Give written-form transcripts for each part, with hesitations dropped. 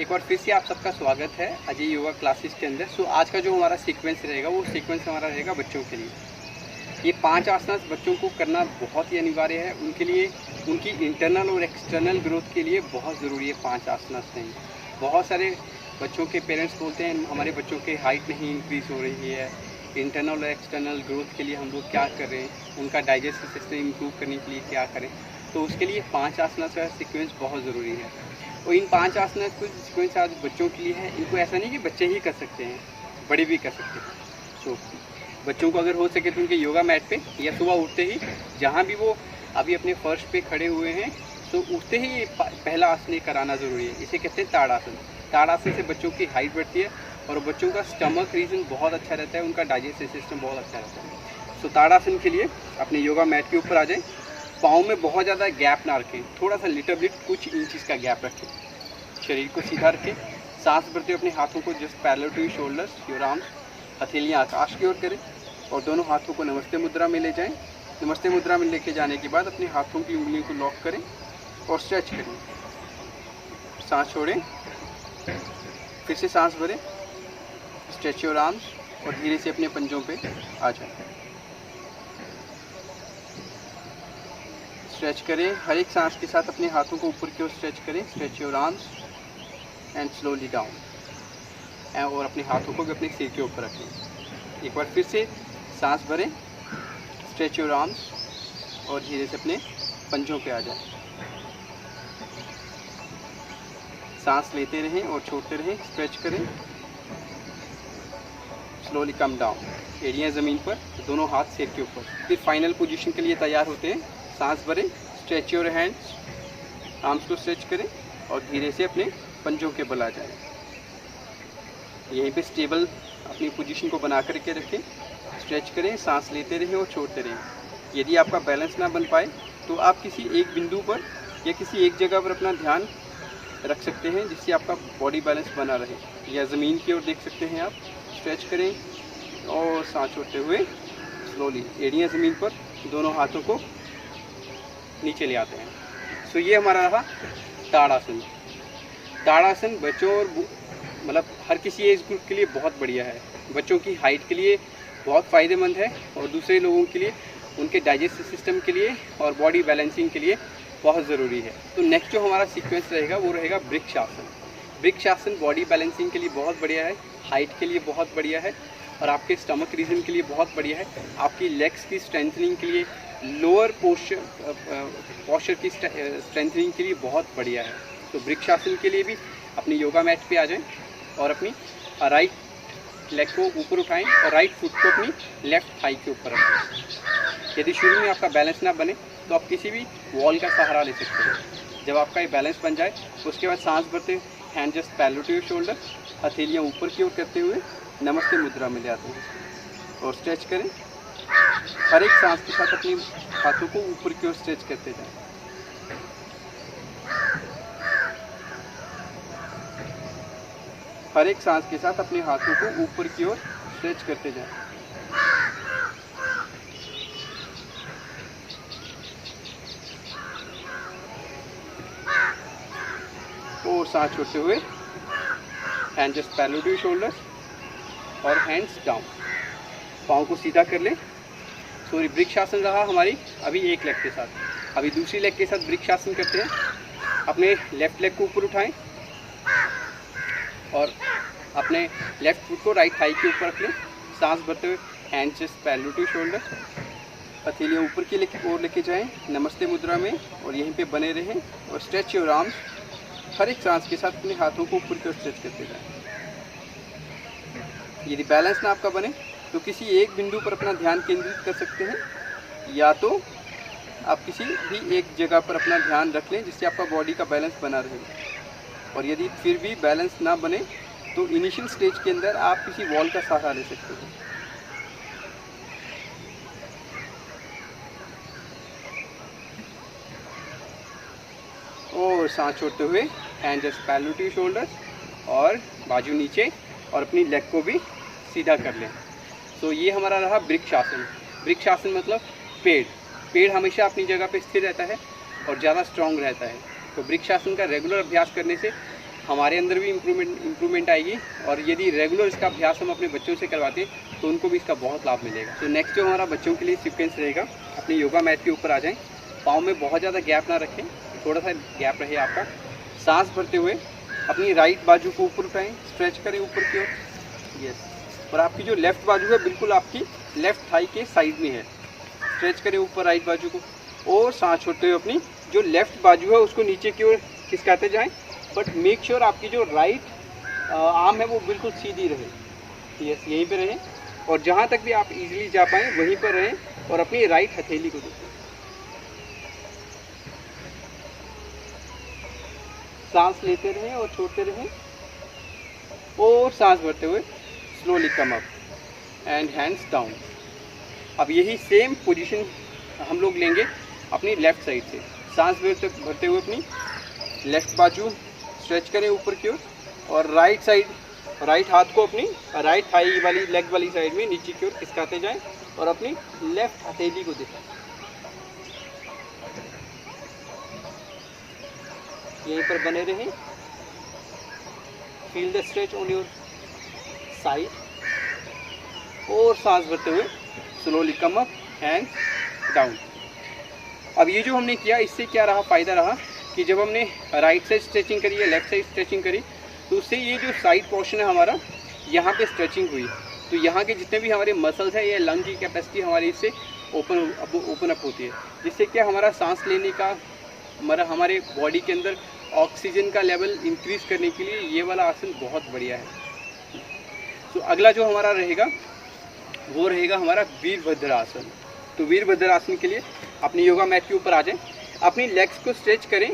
एक बार फिर से आप सबका स्वागत है अजय योगा क्लासेस के अंदर। सो आज का जो हमारा सीक्वेंस रहेगा वो सीक्वेंस हमारा रहेगा बच्चों के लिए। ये 5 आसनास बच्चों को करना बहुत ही अनिवार्य है। उनके लिए उनकी इंटरनल और एक्सटर्नल ग्रोथ के लिए बहुत ज़रूरी है 5 आसनास नहीं। बहुत सारे बच्चों के पेरेंट्स बोलते हैं हमारे बच्चों के हाइट नहीं इंक्रीज़ हो रही है, इंटरनल और एक्सटर्नल ग्रोथ के लिए हम लोग क्या करें, उनका डाइजेस्टिव सिस्टम इम्प्रूव करने के लिए क्या करें। तो उसके लिए 5 आसनास का सीक्वेंस बहुत ज़रूरी है। और इन 5 आसनास को सीक्वेंस आज बच्चों के लिए है। इनको ऐसा नहीं कि बच्चे ही कर सकते हैं, बड़े भी कर सकते हैं। तो बच्चों को अगर हो सके तो उनके योगा मैट पे या सुबह उठते ही जहाँ भी वो अभी अपने फर्श पे खड़े हुए हैं तो उठते ही पहला आसन कराना ज़रूरी है। इसे कहते हैं ताड़ासन। ताड़ासन से बच्चों की हाइट बढ़ती है और बच्चों का स्टमक रीजन बहुत अच्छा रहता है, उनका डाइजेस्टिव सिस्टम बहुत अच्छा रहता है। तो ताड़ासन के लिए अपने योगा मैट के ऊपर आ जाए। पाँव में बहुत ज़्यादा गैप ना रखें, थोड़ा सा लिटिल बिट कुछ इंचेस का गैप रखें। शरीर को सीधा रखें। सांस भरते हुए अपने हाथों को just parallel to your shoulders, your arms, हथेलियाँ आकाश की ओर करें और दोनों हाथों को नमस्ते मुद्रा में ले जाएं। नमस्ते मुद्रा में लेके जाने के बाद अपने हाथों की उंगलियों को लॉक करें और स्ट्रेच करें। सांस छोड़ें, फिर से सांस भरें, स्ट्रेच योर आर्म्स और धीरे से अपने पंजों पे आ जाएं। स्ट्रेच करें। हर एक सांस के साथ अपने हाथों को ऊपर की ओर स्ट्रेच करें। Stretch your arms and slowly down. और अपने हाथों को भी अपने सिर के ऊपर रखें। एक बार फिर से सांस भरें, स्ट्रेच योर आर्म्स और धीरे से अपने पंजों पे आ जाएं। सांस लेते रहें और छोड़ते रहें। स्ट्रेच करें, स्लोली कम डाउन। एड़ियाँ ज़मीन पर, दोनों हाथ सिर के ऊपर। फिर फाइनल पोजीशन के लिए तैयार होते हैं। सांस भरें, स्ट्रेच योर हैंड्स, आर्म्स को स्ट्रेच करें और धीरे से अपने पंजों के बल आ जाएं। यहीं पे स्टेबल अपनी पोजीशन को बना करके रखें। स्ट्रेच करें, सांस लेते रहें और छोड़ते रहें। यदि आपका बैलेंस ना बन पाए तो आप किसी एक बिंदु पर या किसी एक जगह पर अपना ध्यान रख सकते हैं जिससे आपका बॉडी बैलेंस बना रहे। या ज़मीन की ओर देख सकते हैं आप। स्ट्रेच करें और सांस छोड़ते हुए स्लोली एड़ियाँ ज़मीन पर, दोनों हाथों को नीचे ले आते हैं। सो ये हमारा रहा ताड़ासन। ताड़ासन बच्चों और मतलब हर किसी एज ग्रुप के लिए बहुत बढ़िया है। बच्चों की हाइट के लिए बहुत फ़ायदेमंद है और दूसरे लोगों के लिए उनके डाइजेस्टिव सिस्टम के लिए और बॉडी बैलेंसिंग के लिए बहुत ज़रूरी है। तो नेक्स्ट जो हमारा सीक्वेंस रहेगा वो रहेगा वृक्षासन। वृक्षासन बॉडी बैलेंसिंग के लिए बहुत बढ़िया है, हाइट के लिए बहुत बढ़िया है और आपके स्टमक रीजन के लिए बहुत बढ़िया है। आपकी लेग्स की स्ट्रेंथनिंग के लिए, लोअर पोस्चर की स्ट्रेंथनिंग के लिए बहुत बढ़िया है। तो वृक्षासन के लिए भी अपनी योगा मैट पे आ जाएं और अपनी राइट लेग को ऊपर उठाएं और राइट फुट को अपनी लेफ्ट थाई के ऊपर रखें। यदि शुरू में आपका बैलेंस ना बने तो आप किसी भी वॉल का सहारा ले सकते हैं। जब आपका ये बैलेंस बन जाए उसके बाद सांस भरते hand just parallel to your shoulder, हथेलियाँ ऊपर की ओर करते हुए नमस्ते मुद्रा में ले आते हैं और स्ट्रेच करें। हर एक सांस के साथ अपने हाथों को ऊपर की ओर स्ट्रेच करते जाएं। हर एक सांस के साथ अपने हाथों को ऊपर की ओर स्ट्रेच करते जाएं। और सांस छोड़ते हुए hand just parallel to shoulders और हैंड्स डाउन। पाँव को सीधा कर लें। सॉरी, वृक्षासन रहा हमारी अभी एक लेग के साथ। अभी दूसरी लेग के साथ वृक्षासन करते हैं। अपने लेफ्ट लेग को ऊपर उठाएं और अपने लेफ्ट फुट को राइट थाई के ऊपर रख लें। सांस भरते हुए hand just parallel to shoulder, हथेलियाँ ऊपर की ओर लेके जाएं नमस्ते मुद्रा में और यहीं पे बने रहें और स्ट्रेच योर आर्म्स। हर एक सांस के साथ अपने हाथों को ऊपर की ओर स्ट्रेच करते जाएं। यदि बैलेंस ना आपका बने तो किसी एक बिंदु पर अपना ध्यान केंद्रित कर सकते हैं या तो आप किसी भी एक जगह पर अपना ध्यान रख लें जिससे आपका बॉडी का बैलेंस बना रहे। और यदि फिर भी बैलेंस ना बने तो इनिशियल स्टेज के अंदर आप किसी वॉल का सहारा ले सकते हैं। और सांस छोड़ते हुए hand just parallel to shoulders और बाजू नीचे और अपनी लेग को भी सीधा कर लें। तो ये हमारा रहा वृक्षासन। वृक्षासन मतलब पेड़। पेड़ हमेशा अपनी जगह पे स्थिर रहता है और ज़्यादा स्ट्रांग रहता है। तो वृक्षासन का रेगुलर अभ्यास करने से हमारे अंदर भी इम्प्रूवमेंट आएगी, और यदि रेगुलर इसका अभ्यास हम अपने बच्चों से करवाते हैं तो उनको भी इसका बहुत लाभ मिलेगा। तो नेक्स्ट जो हमारा बच्चों के लिए सीक्वेंस रहेगा, अपनी योगा मैट के ऊपर आ जाएं, पाँव में बहुत ज़्यादा गैप ना रखें, थोड़ा सा गैप रहे आपका। सांस भरते हुए अपनी राइट बाजू को ऊपर उठाएं, स्ट्रेच करें ऊपर की ओर, यस। और आपकी जो लेफ़्ट बाजू है बिल्कुल आपकी लेफ़्ट थाई के साइड में है, स्ट्रेच करें ऊपर राइट बाजू को, और सांस छोड़ते हुए अपनी जो लेफ़्ट बाजू है उसको नीचे की ओर खिसकाते जाएं, बट मेक श्योर आपकी जो राइट आर्म है वो बिल्कुल सीधी रहे, यस, यहीं पे रहें, और जहाँ तक भी आप इजीली जा पाएँ वहीं पर रहें, और अपनी राइट हथेली को देखें। सांस लेते रहें और छोड़ते रहें, और सांस भरते हुए slowly come up and hands down. अब यही सेम पोजीशन हम लोग लेंगे अपनी लेफ़्ट साइड से। सांस भरते हुए अपनी लेफ़्ट बाजू स्ट्रेच करें ऊपर की ओर, और राइट साइड, राइट हाथ को अपनी राइट थाई वाली लेग वाली साइड में नीचे की ओर खिसकाते जाएं, और अपनी लेफ़्ट हथेली को दिखाएं। यहीं पर बने रहें, feel the stretch on your side, और सांस भरते हुए slowly come up hand down. अब ये जो हमने किया, इससे क्या रहा, फ़ायदा रहा कि जब हमने राइट साइड स्ट्रेचिंग करी या लेफ़्ट साइड स्ट्रेचिंग करी, तो उससे ये जो साइड पोर्शन है हमारा, यहाँ पे स्ट्रेचिंग हुई, तो यहाँ के जितने भी हमारे मसल्स हैं या लंग की कैपेसिटी हमारी इससे ओपन अप होती है, जिससे क्या हमारा सांस लेने का, हमारे बॉडी के अंदर ऑक्सीजन का लेवल इंक्रीज़ करने के लिए ये वाला आसन बहुत बढ़िया है। तो अगला जो हमारा रहेगा वो रहेगा हमारा वीरभद्रासन। तो वीरभद्रासन के लिए अपनी योगा मैट के ऊपर आ जाएं, अपनी लेग्स को स्ट्रेच करें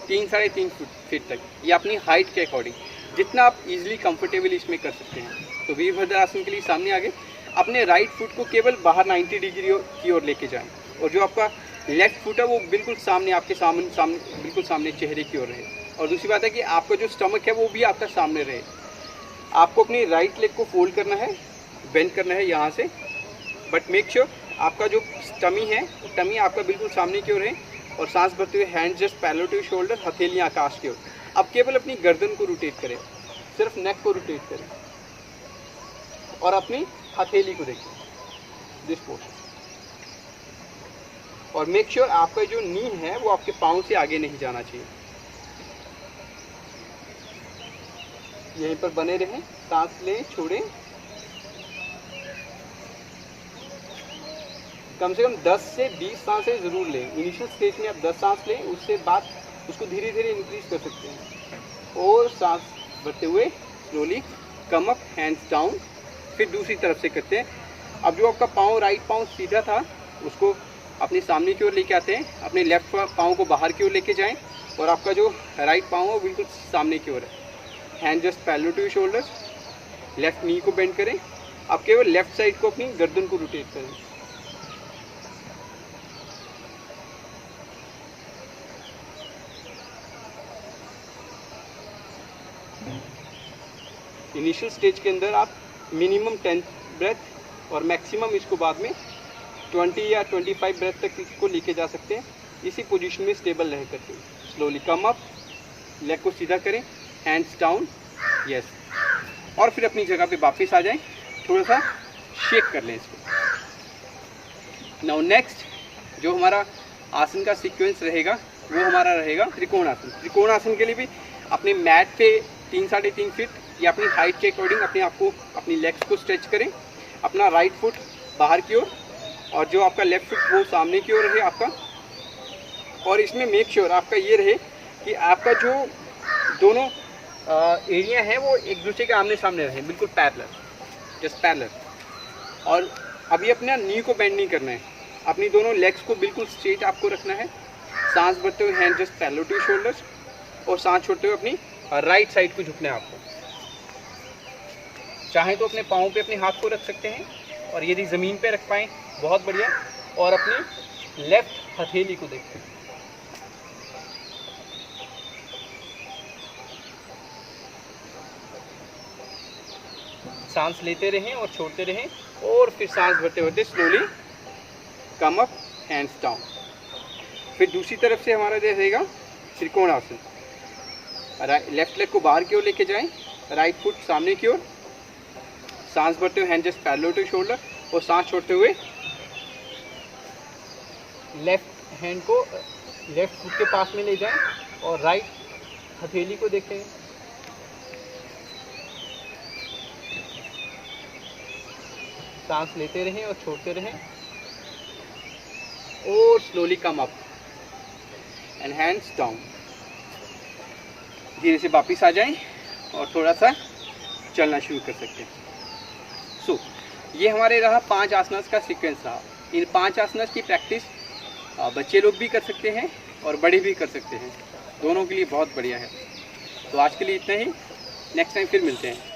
3-3.5 फीट तक, या अपनी हाइट के अकॉर्डिंग जितना आप इजीली कंफर्टेबल इसमें कर सकते हैं। तो वीरभद्रासन के लिए सामने आगे अपने राइट फुट को केवल बाहर 90 डिग्री की ओर लेके जाएं, और जो आपका लेफ्ट फुट है वो बिल्कुल सामने, आपके सामने बिल्कुल सामने चेहरे की ओर रहे। और दूसरी बात है कि आपका जो स्टमक है वो भी आपका सामने रहे। आपको अपनी राइट लेग को फोल्ड करना है, बेंड करना है यहाँ से, बट मेक श्योर आपका जो टमी आपका बिल्कुल सामने की ओर है, और सांस भरते हुए hand just parallel to shoulder, हथेलियाँ आकाश की ओर। अब केवल अपनी गर्दन को रोटेट करें, सिर्फ नेक को रोटेट करें, और अपनी हथेली को देखें, दिस पोर्शन, और मेक श्योर आपका जो नी है वो आपके पाँव से आगे नहीं जाना चाहिए। यहीं पर बने रहें, सांस लें, छोड़ें, कम से कम 10 से 20 सांसें ज़रूर लें। इनिशियल स्टेज में आप 10 सांस लें, उससे बाद उसको धीरे धीरे इंक्रीज कर सकते हैं। और सांस भरते हुए slowly come up hands down. फिर दूसरी तरफ से करते हैं। अब जो आपका पाँव, राइट पाँव सीधा था, उसको अपने सामने की ओर लेके आते हैं, अपने लेफ्ट पाँव को बाहर की ओर लेके जाएं, और आपका जो राइट पाँव है वो बिल्कुल सामने की ओर है। Hand just parallel to shoulders, left knee को बेंड करें। अब केवल लेफ्ट साइड को अपनी गर्दन को रोटेट करें। इनिशियल स्टेज के अंदर आप मिनिमम 10 ब्रेथ और मैक्सिमम इसको बाद में 20 या 25 ब्रेथ तक इसको लेके जा सकते हैं, इसी पोजीशन में स्टेबल रह करके। स्लोली कम अप, लेग को सीधा करें, हैंड्स डाउन, यस, और फिर अपनी जगह पे वापस आ जाएं। थोड़ा सा शेक कर लें इसको। नाउ नेक्स्ट जो हमारा आसन का सीक्वेंस रहेगा वो हमारा रहेगा त्रिकोणासन। त्रिकोणासन के लिए भी अपने मैट पे 3-3.5 फीट या अपनी हाइट के अकॉर्डिंग अपनी लेग्स को स्ट्रेच करें। अपना राइट फुट बाहर की ओर, और जो आपका लेफ्ट फुट वो सामने की ओर रहे आपका। और इसमें मेक श्योर आपका ये रहे कि आपका जो दोनों एरिया है वो एक दूसरे के आमने सामने रहे, बिल्कुल पैरेलल, जस्ट पैरेलल। और अभी अपना नी को बेंड नहीं करना है, अपनी दोनों लेग्स को बिल्कुल स्ट्रेट आपको रखना है। सांस भरते हुए hand just parallel to shoulders, और सांस छोड़ते हुए अपनी राइट साइड को झुकना है आपको। चाहे तो अपने पाँव पे अपने हाथ को रख सकते हैं, और यदि ज़मीन पे रख पाएँ बहुत बढ़िया। और अपनी लेफ्ट हथेली को देखते हैं। सांस लेते रहें और छोड़ते रहें, और फिर सांस भरते भरते slowly come up, hands down. फिर दूसरी तरफ से हमारा रहेगा त्रिकोणासन। लेफ्ट लेग को बाहर की ओर लेके जाएं, राइट फुट सामने की ओर, सांस भरते हुए hand just parallel to shoulder, और सांस छोड़ते हुए लेफ्ट हैंड को लेफ्ट फुट के पास में ले जाएं और राइट हथेली को देखें। सांस लेते रहें और छोड़ते रहें, और slowly come up and hands down. धीरे से वापिस आ जाएं और थोड़ा सा चलना शुरू कर सकते हैं। सो ये हमारे रहा 5 आसनास का सीक्वेंस रहा। इन 5 आसनास की प्रैक्टिस बच्चे लोग भी कर सकते हैं और बड़े भी कर सकते हैं, दोनों के लिए बहुत बढ़िया है। तो आज के लिए इतना ही, नेक्स्ट टाइम फिर मिलते हैं।